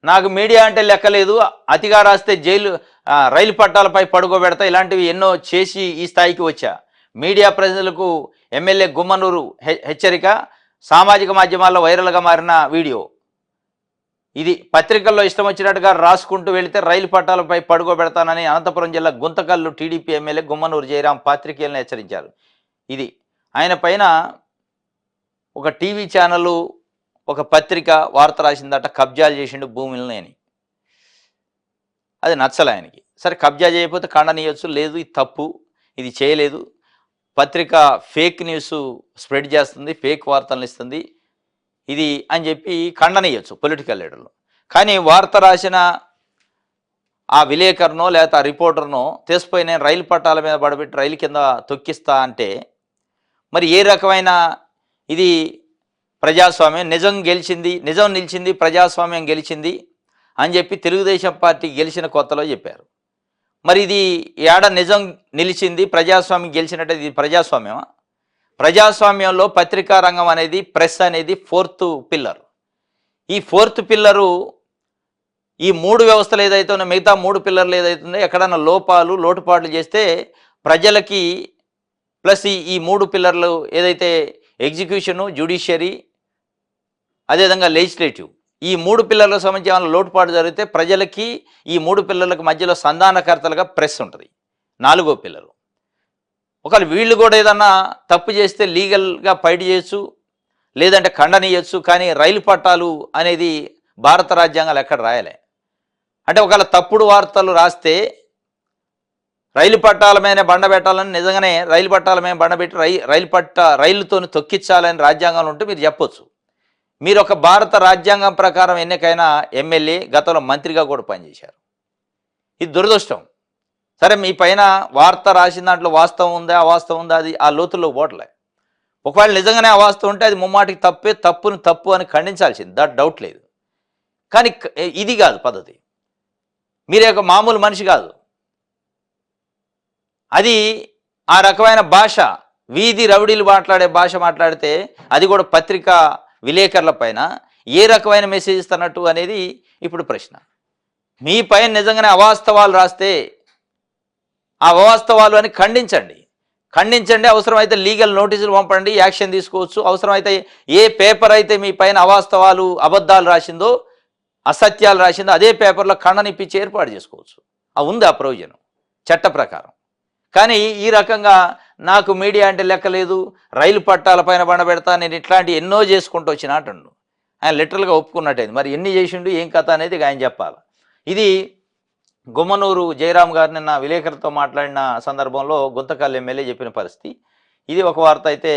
నాకు మీడియా అంటే లెక్కలేదు, అతిగా రాస్తే జైలు రైలు పట్టాలపై పడుకోబెడతా, ఇలాంటివి ఎన్నో చేసి ఈ స్థాయికి వచ్చా. మీడియా ప్రజలకు ఎమ్మెల్యే గుమ్మనూరు హెచ్చరిక, సామాజిక మాధ్యమాల్లో వైరల్గా మారిన వీడియో ఇది. పత్రికల్లో ఇష్టం వచ్చినట్టుగా రాసుకుంటూ వెళితే రైలు పట్టాలపై పడుకోబెడతానని అనంతపురం జిల్లా గుంతకల్లు టీడీపీ ఎమ్మెల్యే గుమ్మనూరు జయరాం పాత్రికేయులను హెచ్చరించారు. ఇది ఆయన పైన ఒక టీవీ ఛానల్, ఒక పత్రిక వార్త రాసిందట, కబ్జాలు చేసిండు భూములని అని. అది నచ్చలే ఆయనకి. సరే కబ్జా చేయకపోతే ఖండనీయొచ్చు, లేదు ఇది తప్పు, ఇది చేయలేదు, పత్రిక ఫేక్ న్యూస్ స్ప్రెడ్ చేస్తుంది, ఫేక్ వార్తలను ఇస్తుంది ఇది అని చెప్పి ఖండనీయొచ్చు పొలిటికల్ లీడర్లు. కానీ వార్త రాసిన ఆ విలేకరునో లేకపోతే ఆ రిపోర్టర్నో తీసుకుపోయి నేను రైలు పట్టాల మీద పడబెట్టి రైలు కింద తొక్కిస్తా అంటే మరి ఏ రకమైన ఇది ప్రజాస్వామ్యం? నిజం గెలిచింది, నిజం నిలిచింది, ప్రజాస్వామ్యం గెలిచింది అని చెప్పి తెలుగుదేశం పార్టీ గెలిచిన కొత్తలో చెప్పారు. మరి ఇది ఏడ నిజం నిలిచింది, ప్రజాస్వామ్యం గెలిచినట్టు ఇది ప్రజాస్వామ్యమా? ప్రజాస్వామ్యంలో పత్రికా రంగం అనేది, ప్రెస్ అనేది 4th పిల్లర్. ఈ 4th పిల్లరు ఈ 3 వ్యవస్థలు ఏదైతే ఉన్నాయో, మిగతా 3 పిల్లర్లు ఏదైతుందో ఎక్కడన్నా లోపాలు లోటుపాట్లు చేస్తే ప్రజలకి ప్లస్ ఈ 3 పిల్లర్లు ఏదైతే ఎగ్జిక్యూషను, జ్యుడిషియరీ, అదేవిధంగా లెజిస్లేటివ్, ఈ 3 పిల్లర్లకు సంబంధించి ఏమైనా లోటుపాటు జరిగితే ప్రజలకి ఈ 3 పిల్లర్లకు మధ్యలో సంధానకర్తలుగా ప్రెస్ ఉంటుంది, 4వ పిల్లరు. ఒకవేళ వీళ్ళు కూడా ఏదన్నా తప్పు చేస్తే లీగల్గా ఫైట్ చేయొచ్చు, లేదంటే ఖండనీయచ్చు. కానీ రైలు పట్టాలు అనేది భారత రాజ్యాంగాలు ఎక్కడ రాయలే. అంటే ఒకవేళ తప్పుడు వార్తలు రాస్తే రైలు పట్టాల మీద బండ పెట్టాలని, నిజంగానే రైలు పట్టాల మీద బండ పెట్టి రైలుతో తొక్కించాలని రాజ్యాంగంలో ఉంటే మీరు చెప్పొచ్చు. మీరు ఒక భారత రాజ్యాంగం ప్రకారం ఎన్నికైన ఎమ్మెల్యే, గతంలో మంత్రిగా కూడా పనిచేశారు. ఇది దురదృష్టం. సరే మీ పైన వార్త రాసిన దాంట్లో వాస్తవం ఉందా అవాస్తవం ఉందా అది ఆ లోతుల్లో పోవట్లే. ఒకవేళ నిజంగానే అవాస్తవం ఉంటే అది ముమ్మాటికి తప్పే, తప్పుని తప్పు అని ఖండించాల్సింది, డౌట్ లేదు. కానీ ఇది కాదు పద్ధతి. మీరే ఒక మామూలు మనిషి కాదు. అది ఆ రకమైన భాష, వీధి రౌడీలు మాట్లాడే భాష మాట్లాడితే అది కూడా పత్రికా విలేకరుల పైన ఏ రకమైన మెసేజ్ ఇస్తున్నట్టు అనేది ఇప్పుడు ప్రశ్న. మీ పైన నిజంగానే అవాస్తవాలు రాస్తే ఆ అవాస్తవాలు అని ఖండించండి. అవసరమైతే లీగల్ నోటీసులు పంపండి, యాక్షన్ తీసుకోవచ్చు. అవసరమైతే ఏ పేపర్ అయితే మీ పైన అవాస్తవాలు, అబద్ధాలు రాసిందో, అసత్యాలు రాసిందో అదే పేపర్లో ఖండనిప్పించి ఏర్పాటు చేసుకోవచ్చు. ఉంది ఆ ప్రొవిజన్ చట్ట ప్రకారం. కానీ ఈ రకంగా నాకు మీడియా అంటే లెక్కలేదు, రైలు పట్టాల పైన బండబెడతా, నేను ఇట్లాంటి ఎన్నో చేసుకుంటూ వచ్చిన అంటుండు. ఆయన లిటరల్గా ఒప్పుకున్నట్టయింది. మరి ఎన్ని చేసిండు, ఏం కథ అనేది ఆయన చెప్పాలి. ఇది గుమ్మనూరు జయరాం గారు నిన్న విలేకరులతో మాట్లాడిన సందర్భంలో గుంతకల్ ఎమ్మెల్యే చెప్పిన పరిస్థితి. ఇది ఒక వార్త అయితే